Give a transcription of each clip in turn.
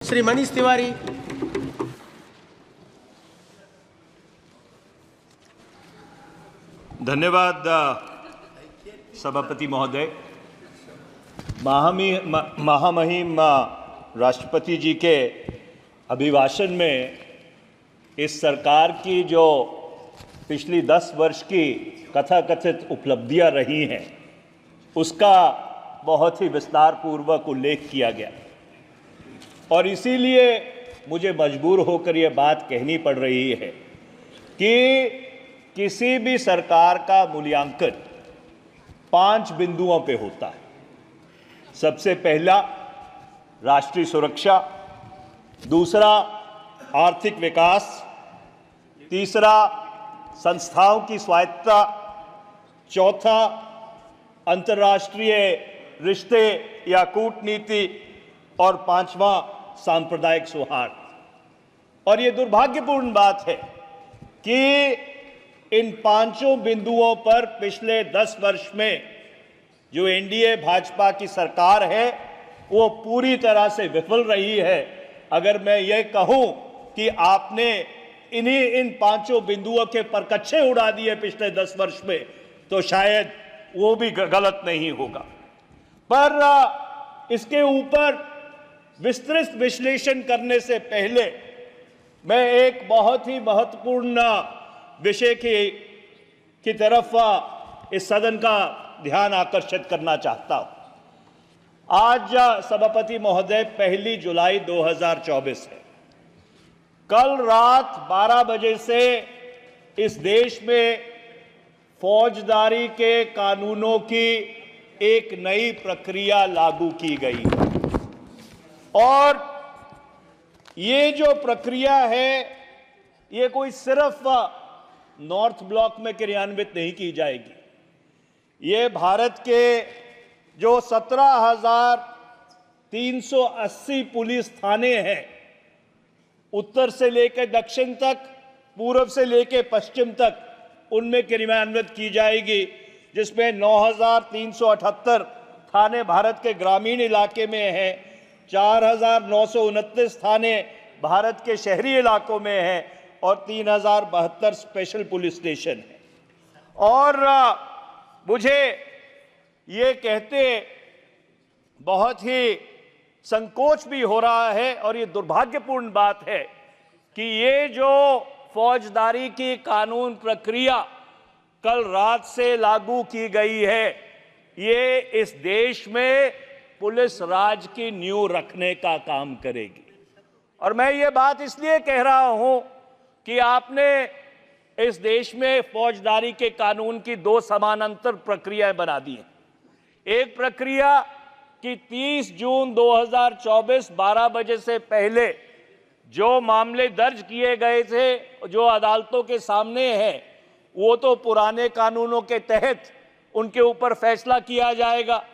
श्री मनीष तिवारी। धन्यवाद सभापति महोदय। महामहिम राष्ट्रपति जी के अभिभाषण में इस सरकार की जो पिछली 10 वर्ष की कथाकथित उपलब्धियां रही हैं उसका बहुत ही विस्तार पूर्वक उल्लेख किया गया और इसीलिए मुझे मजबूर होकर ये बात कहनी पड़ रही है कि किसी भी सरकार का मूल्यांकन 5 बिंदुओं पे होता है। सबसे पहला राष्ट्रीय सुरक्षा, दूसरा आर्थिक विकास, तीसरा संस्थाओं की स्वायत्तता, चौथा अंतर्राष्ट्रीय रिश्ते या कूटनीति और पांचवा सांप्रदायिक सौहार्द। और ये दुर्भाग्यपूर्ण बात है कि इन 5 बिंदुओं पर पिछले 10 वर्ष में जो एनडीए भाजपा की सरकार है वो पूरी तरह से विफल रही है। अगर मैं ये कहूं कि आपने इन 5 बिंदुओं के परकच्छे उड़ा दिए पिछले 10 वर्ष में तो शायद वो भी गलत नहीं होगा। पर इसके ऊपर विस्तृत विश्लेषण करने से पहले मैं एक बहुत ही महत्वपूर्ण विषय की तरफ इस सदन का ध्यान आकर्षित करना चाहता हूं। आज सभापति महोदय 1 जुलाई 2024 है। कल रात 12 बजे से इस देश में फौजदारी के कानूनों की एक नई प्रक्रिया लागू की गई और ये जो प्रक्रिया है ये कोई सिर्फ नॉर्थ ब्लॉक में क्रियान्वित नहीं की जाएगी। ये भारत के जो 17,380 पुलिस थाने हैं, उत्तर से लेकर दक्षिण तक, पूर्व से लेकर पश्चिम तक, उनमें क्रियान्वित की जाएगी, जिसमें 9,378 थाने भारत के ग्रामीण इलाके में हैं, 4,929 थाने भारत के शहरी इलाकों में हैं और 3,072 स्पेशल पुलिस स्टेशन हैं। और मुझे ये कहते बहुत ही संकोच भी हो रहा है और ये दुर्भाग्यपूर्ण बात है कि ये जो फौजदारी की कानून प्रक्रिया कल रात से लागू की गई है ये इस देश में पुलिस राज की नींव रखने का काम करेगी। और मैं ये बात इसलिए कह रहा हूं कि आपने इस देश में फौजदारी के कानून की 2 समानांतर प्रक्रियाएं बना दी हैं। एक प्रक्रिया कि 30 जून 2024 12 बजे से पहले जो मामले दर्ज किए गए थे, जो अदालतों के सामने हैं, वो तो पुराने कानूनों के तहत उनके ऊपर फैसला किया जाएगा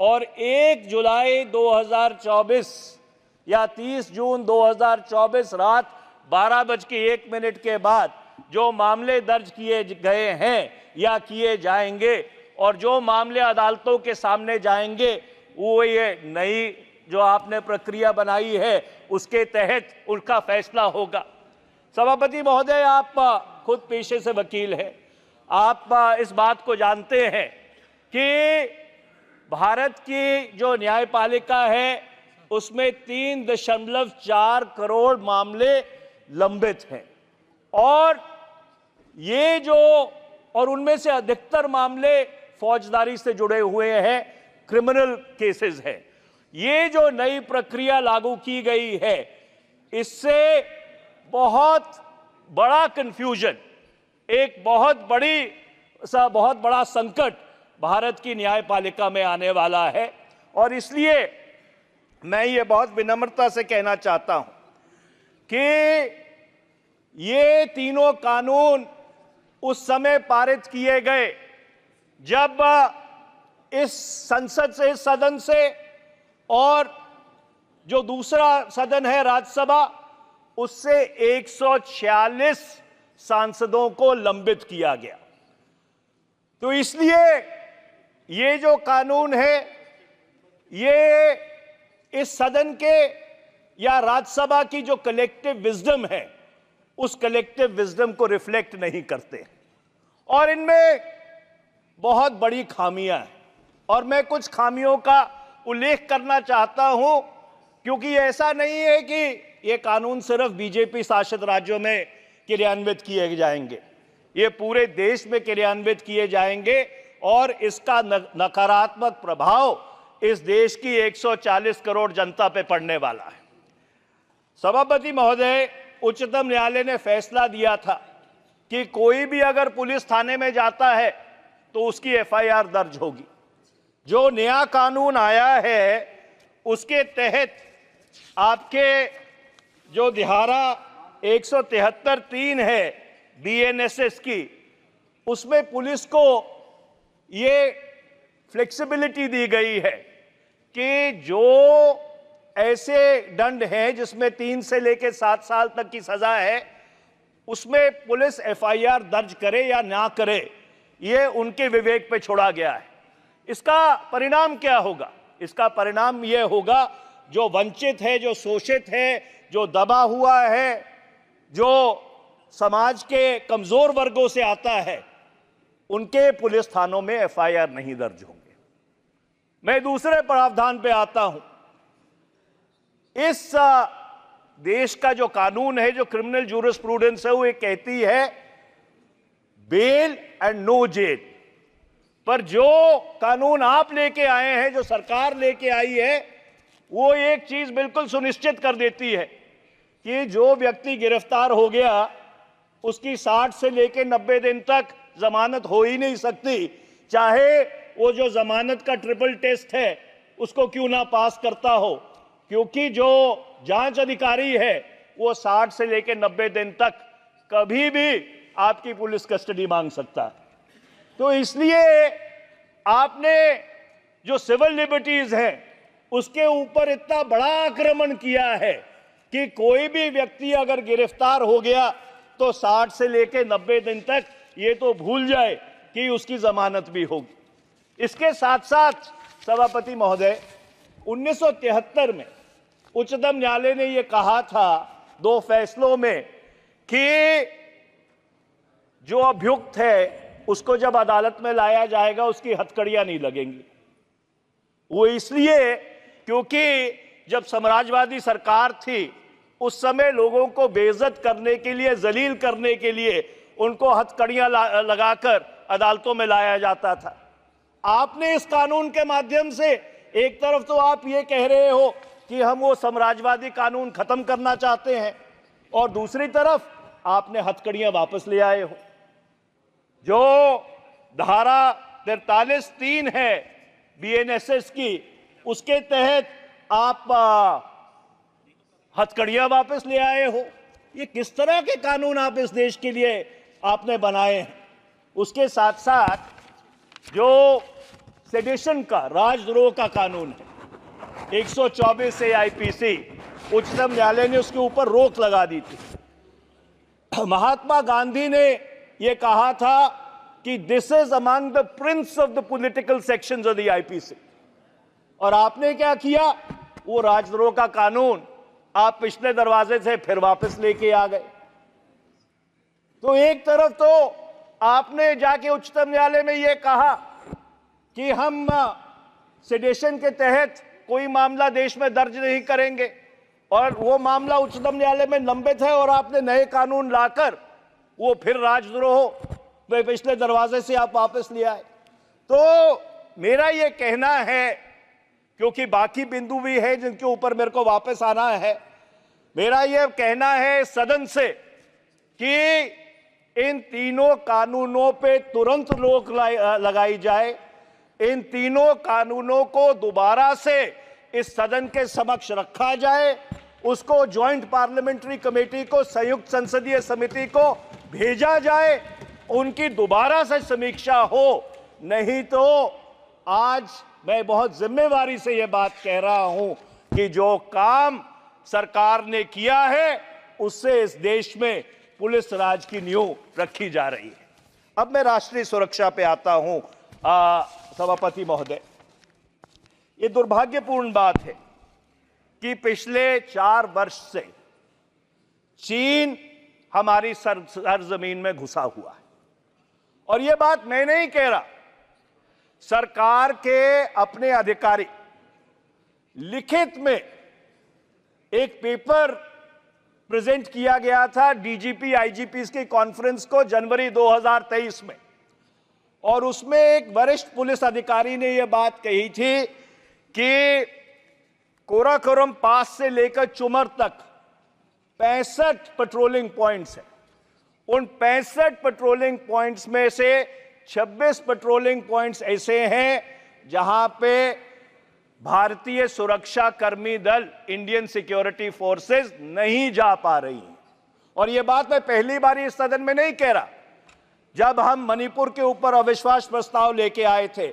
और 1 जुलाई 2024 या 30 जून 2024 रात 12:01 के बाद जो मामले दर्ज किए गए हैं या किए जाएंगे और जो मामले अदालतों के सामने जाएंगे वो ये नई जो आपने प्रक्रिया बनाई है उसके तहत उनका फैसला होगा। सभापति महोदय, आप खुद पेशे से वकील हैं, आप इस बात को जानते हैं कि भारत की जो न्यायपालिका है उसमें 3.4 करोड़ मामले लंबित हैं और ये जो और उनमें से अधिकतर मामले फौजदारी से जुड़े हुए हैं, क्रिमिनल केसेस हैं। ये जो नई प्रक्रिया लागू की गई है इससे बहुत बड़ा कंफ्यूजन, एक बहुत बड़ा संकट भारत की न्यायपालिका में आने वाला है। और इसलिए मैं ये बहुत विनम्रता से कहना चाहता हूं कि ये तीनों कानून उस समय पारित किए गए जब इस संसद से, इस सदन से और जो दूसरा सदन है राज्यसभा, उससे 146 सांसदों को लंबित किया गया। तो इसलिए ये जो कानून है ये इस सदन के या राज्यसभा की जो कलेक्टिव विजडम है उस कलेक्टिव विजडम को रिफ्लेक्ट नहीं करते और इनमें बहुत बड़ी खामियां हैं और मैं कुछ खामियों का उल्लेख करना चाहता हूं क्योंकि ऐसा नहीं है कि ये कानून सिर्फ बीजेपी शासित राज्यों में क्रियान्वित किए जाएंगे, ये पूरे देश में क्रियान्वित किए जाएंगे और इसका नकारात्मक प्रभाव इस देश की 140 करोड़ जनता पे पड़ने वाला है। सभापति महोदय, उच्चतम न्यायालय ने फैसला दिया था कि कोई भी अगर पुलिस थाने में जाता है तो उसकी एफआईआर दर्ज होगी। जो नया कानून आया है उसके तहत आपके जो धारा 173(3) है बीएनएसएस की, उसमें पुलिस को ये फ्लेक्सिबिलिटी दी गई है कि जो ऐसे दंड हैं जिसमें 3 से लेकर 7 साल तक की सजा है, उसमें पुलिस एफआईआर दर्ज करे या ना करे, ये उनके विवेक पे छोड़ा गया है। इसका परिणाम क्या होगा? इसका परिणाम यह होगा जो वंचित है, जो शोषित है, जो दबा हुआ है, जो समाज के कमजोर वर्गों से आता है, उनके पुलिस थानों में एफआईआर नहीं दर्ज होंगे। मैं दूसरे प्रावधान पे आता हूं। इस देश का जो कानून है, जो क्रिमिनल जूरिस्प्रूडेंस है, वो ये कहती है बेल एंड नो जेल। पर जो कानून आप लेके आए हैं, जो सरकार लेके आई है, वो एक चीज बिल्कुल सुनिश्चित कर देती है कि जो व्यक्ति गिरफ्तार हो गया उसकी 60 से लेकर 90 दिन तक जमानत हो ही नहीं सकती, चाहे वो जो जमानत का ट्रिपल टेस्ट है उसको क्यों ना पास करता हो, क्योंकि जो जांच अधिकारी है वो 60 से लेकर 90 दिन तक कभी भी आपकी पुलिस कस्टडी मांग सकता है। तो इसलिए आपने जो सिविल लिबर्टीज हैं उसके ऊपर इतना बड़ा आक्रमण किया है कि कोई भी व्यक्ति अगर गिरफ्तार हो गया तो 60 से लेकर 90 दिन तक ये तो भूल जाए कि उसकी जमानत भी होगी। इसके साथ साथ सभापति महोदय, 1973 में उच्चतम न्यायालय ने यह कहा था 2 फैसलों में कि जो अभियुक्त है उसको जब अदालत में लाया जाएगा उसकी हथकड़ियां नहीं लगेंगी। वो इसलिए क्योंकि जब साम्राज्यवादी सरकार थी उस समय लोगों को बेइज्जत करने के लिए, जलील करने के लिए उनको हथकड़ियां लगाकर अदालतों में लाया जाता था। आपने इस कानून के माध्यम से एक तरफ तो आप ये कह रहे हो कि हम वो साम्राज्यवादी कानून खत्म करना चाहते हैं और दूसरी तरफ आपने हथकड़ियां वापस ले आए हो। जो धारा 43(3) है बीएनएसएस की, उसके तहत आप हथकड़ियां वापस ले आए हो। ये किस तरह के कानून आप इस देश के लिए आपने बनाए हैं? उसके साथ साथ जो सेडिशन का, राजद्रोह का कानून है 124 से आईपीसी, उच्चतम न्यायालय ने उसके ऊपर रोक लगा दी थी। महात्मा गांधी ने यह कहा था कि this is among the Prince of the political sections of the IPC, और आपने क्या किया? वो राजद्रोह का कानून आप पिछले दरवाजे से फिर वापस लेके आ गए। तो एक तरफ तो आपने जाके उच्चतम न्यायालय में यह कहा कि हम सेडेशन के तहत कोई मामला देश में दर्ज नहीं करेंगे, और वो मामला उच्चतम न्यायालय में लंबित है और आपने नए कानून लाकर वो फिर राजद्रोह पिछले दरवाजे से आप वापस ले आए। तो मेरा ये कहना है, क्योंकि बाकी बिंदु भी है जिनके ऊपर मेरे को वापस आना है, मेरा यह कहना है सदन से कि इन तीनों कानूनों पे तुरंत रोक लगाई जाए। इन तीनों कानूनों को दोबारा से इस सदन के समक्ष रखा जाए, उसको ज्वाइंट पार्लियामेंट्री कमेटी को, संयुक्त संसदीय समिति को भेजा जाए, उनकी दोबारा से समीक्षा हो। नहीं तो आज मैं बहुत जिम्मेवारी से यह बात कह रहा हूं कि जो काम सरकार ने किया है उससे इस देश में पुलिस राज की नींव रखी जा रही है। अब मैं राष्ट्रीय सुरक्षा पे आता हूं। सभापति महोदय, ये दुर्भाग्यपूर्ण बात है कि पिछले 4 वर्ष से चीन हमारी सरजमीन में घुसा हुआ है। और यह बात मैं नहीं कह रहा, सरकार के अपने अधिकारी लिखित में एक पेपर प्रेजेंट किया गया था डीजीपी आईजीपी की कॉन्फ्रेंस को जनवरी 2023 में, और उसमें एक वरिष्ठ पुलिस अधिकारी ने यह बात कही थी कि कोराकोरम पास से लेकर चुमर तक 65 पेट्रोलिंग पॉइंट्स हैं। उन 65 पेट्रोलिंग पॉइंट्स में से 26 पेट्रोलिंग पॉइंट्स ऐसे हैं जहां पे भारतीय सुरक्षा कर्मी दल, इंडियन सिक्योरिटी फोर्सेस नहीं जा पा रही हैं। और यह बात मैं पहली बार इस सदन में नहीं कह रहा। जब हम मणिपुर के ऊपर अविश्वास प्रस्ताव लेके आए थे,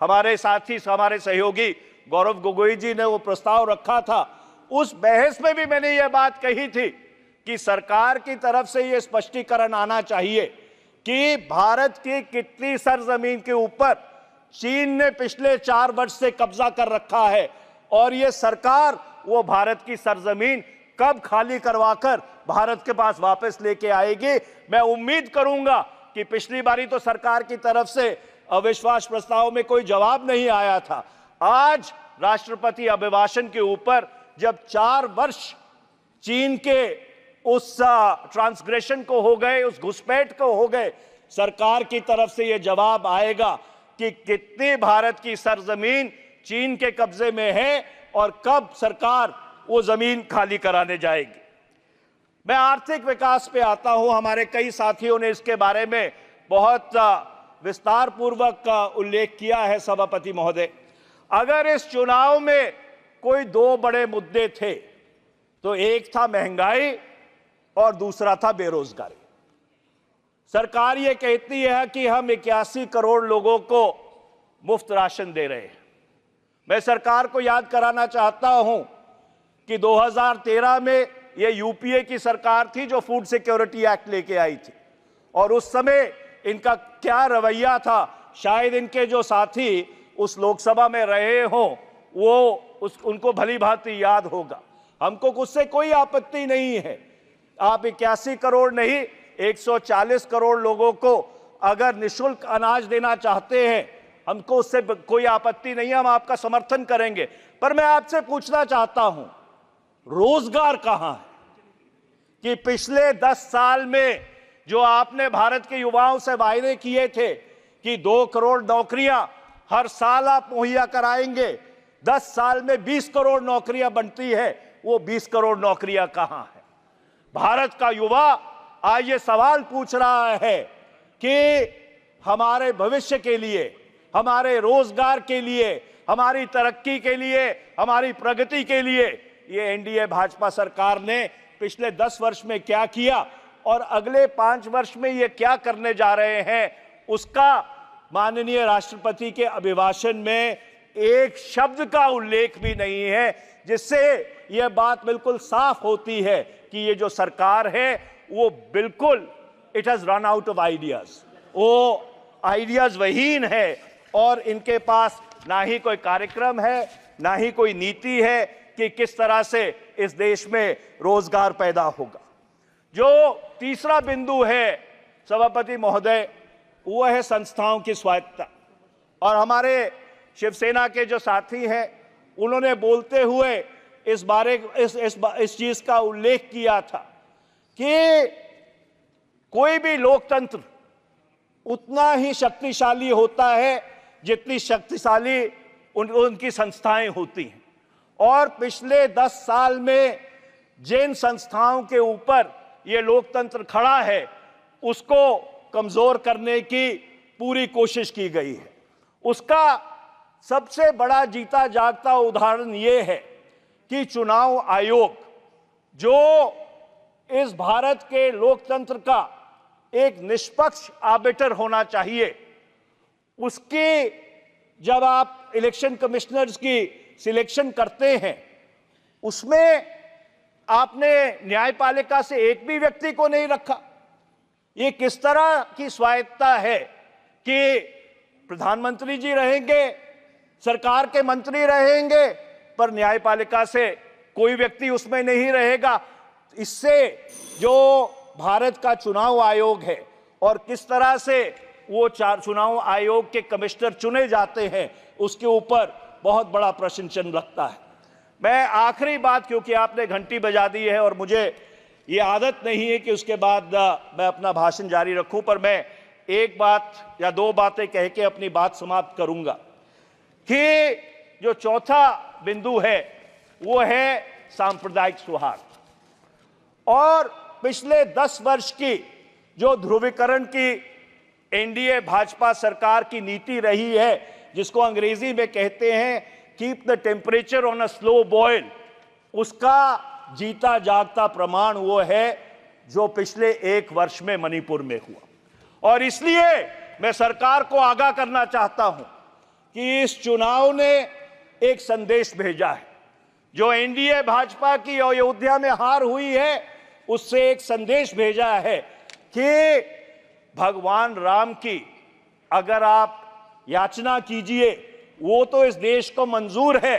हमारे साथी, हमारे सहयोगी गौरव गोगोई जी ने वो प्रस्ताव रखा था, उस बहस में भी मैंने ये बात कही थी कि सरकार की तरफ से ये स्पष्टीकरण आना चाहिए कि भारत की कितनी सरजमीन के ऊपर चीन ने पिछले 4 वर्ष से कब्जा कर रखा है, और ये सरकार वो भारत की सरजमीन कब खाली करवाकर भारत के पास वापस लेके आएगी। मैं उम्मीद करूंगा कि पिछली बारी तो सरकार की तरफ से अविश्वास प्रस्ताव में कोई जवाब नहीं आया था। आज राष्ट्रपति अभिभाषण के ऊपर जब 4 वर्ष चीन के उस ट्रांसग्रेशन को हो गए, उस घुसपैठ को हो गए, सरकार की तरफ से यह जवाब आएगा कि कितनी भारत की सरजमीन चीन के कब्जे में है और कब सरकार वो जमीन खाली कराने जाएगी। मैं आर्थिक विकास पे आता हूं। हमारे कई साथियों ने इसके बारे में बहुत विस्तार पूर्वक उल्लेख किया है। सभापति महोदय, अगर इस चुनाव में कोई 2 बड़े मुद्दे थे तो एक था महंगाई और दूसरा था बेरोजगारी। सरकार ये कहती है कि हम 81 करोड़ लोगों को मुफ्त राशन दे रहे हैं। मैं सरकार को याद कराना चाहता हूं कि 2013 में ये यूपीए की सरकार थी जो फूड सिक्योरिटी एक्ट लेके आई थी, और उस समय इनका क्या रवैया था, शायद इनके जो साथी उस लोकसभा में रहे हों वो उनको भली भांति याद होगा। हमको उससे कोई आपत्ति नहीं है। आप 81 करोड़ नहीं, 140 करोड़ लोगों को अगर निःशुल्क अनाज देना चाहते हैं, हमको उससे कोई आपत्ति नहीं है, हम आपका समर्थन करेंगे। पर मैं आपसे पूछना चाहता हूं, रोजगार कहां है? कि पिछले 10 साल में जो आपने भारत के युवाओं से वायदे किए थे कि 2 करोड़ नौकरियां हर साल आप मुहैया कराएंगे, 10 साल में 20 करोड़ नौकरियां बनती है, वो 20 करोड़ नौकरियां कहां है? भारत का युवा आज ये सवाल पूछ रहा है कि हमारे भविष्य के लिए, हमारे रोजगार के लिए, हमारी तरक्की के लिए, हमारी प्रगति के लिए ये एनडीए भाजपा सरकार ने पिछले 10 वर्ष में क्या किया और अगले 5 वर्ष में ये क्या करने जा रहे हैं, उसका माननीय राष्ट्रपति के अभिभाषण में एक शब्द का उल्लेख भी नहीं है, जिससे यह बात बिल्कुल साफ होती है कि ये जो सरकार है वो बिल्कुल it has run out of ideas, वो आइडियाज वहीन है, और इनके पास ना ही कोई कार्यक्रम है, ना ही कोई नीति है कि किस तरह से इस देश में रोजगार पैदा होगा। जो तीसरा बिंदु है सभापति महोदय, वो है संस्थाओं की स्वायत्तता। और हमारे शिवसेना के जो साथी हैं उन्होंने बोलते हुए इस बारे इस चीज का उल्लेख किया था कि कोई भी लोकतंत्र उतना ही शक्तिशाली होता है जितनी शक्तिशाली उनकी संस्थाएं होती हैं। और पिछले 10 साल में जिन संस्थाओं के ऊपर ये लोकतंत्र खड़ा है उसको कमजोर करने की पूरी कोशिश की गई है। उसका सबसे बड़ा जीता जागता उदाहरण ये है कि चुनाव आयोग, जो इस भारत के लोकतंत्र का एक निष्पक्ष आर्बिटर होना चाहिए, उसकी जब आप इलेक्शन कमिश्नर्स की सिलेक्शन करते हैं उसमें आपने न्यायपालिका से एक भी व्यक्ति को नहीं रखा। ये किस तरह की स्वायत्तता है कि प्रधानमंत्री जी रहेंगे, सरकार के मंत्री रहेंगे, पर न्यायपालिका से कोई व्यक्ति उसमें नहीं रहेगा। इससे जो भारत का चुनाव आयोग है और किस तरह से वो चुनाव आयोग के कमिश्नर चुने जाते हैं, उसके ऊपर बहुत बड़ा प्रश्न चिन्ह लगता है। मैं आखिरी बात, क्योंकि आपने घंटी बजा दी है और मुझे ये आदत नहीं है कि उसके बाद मैं अपना भाषण जारी रखूं, पर मैं एक बात या दो बातें कह के अपनी बात समाप्त करूंगा कि जो चौथा बिंदु है वो है सांप्रदायिक सौहार्द। और पिछले 10 वर्ष की जो ध्रुवीकरण की एनडीए भाजपा सरकार की नीति रही है, जिसको अंग्रेजी में कहते हैं keep the temperature on a slow boil, उसका जीता जागता प्रमाण वो है जो पिछले 1 वर्ष में मणिपुर में हुआ। और इसलिए मैं सरकार को आगाह करना चाहता हूं कि इस चुनाव ने एक संदेश भेजा है। जो एनडीए भाजपा की अयोध्या में हार हुई है, उससे एक संदेश भेजा है कि भगवान राम की अगर आप याचना कीजिए, वो तो इस देश को मंजूर है,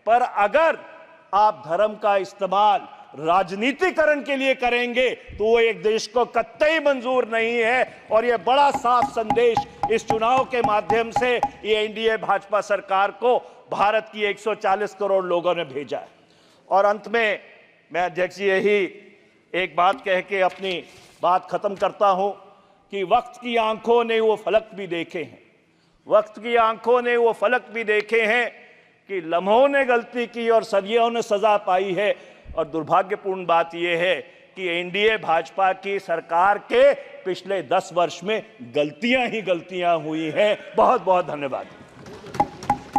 पर अगर आप धर्म का इस्तेमाल राजनीतिकरण के लिए करेंगे तो वो एक देश को कतई मंजूर नहीं है। और ये बड़ा साफ संदेश इस चुनाव के माध्यम से ये एनडीए भाजपा सरकार को भारत की 140 करोड़ लोगों ने भेजा है। और अंत में मैं अध्यक्ष जी यही एक बात कह के अपनी बात खत्म करता हूं कि वक्त की आंखों ने वो फलक भी देखे हैं, वक्त की आंखों ने वो फलक भी देखे हैं कि लम्हों ने गलती की और सदियों ने सजा पाई है। और दुर्भाग्यपूर्ण बात यह है कि एनडीए भाजपा की सरकार के पिछले 10 वर्ष में गलतियां ही गलतियां हुई हैं। बहुत बहुत धन्यवाद।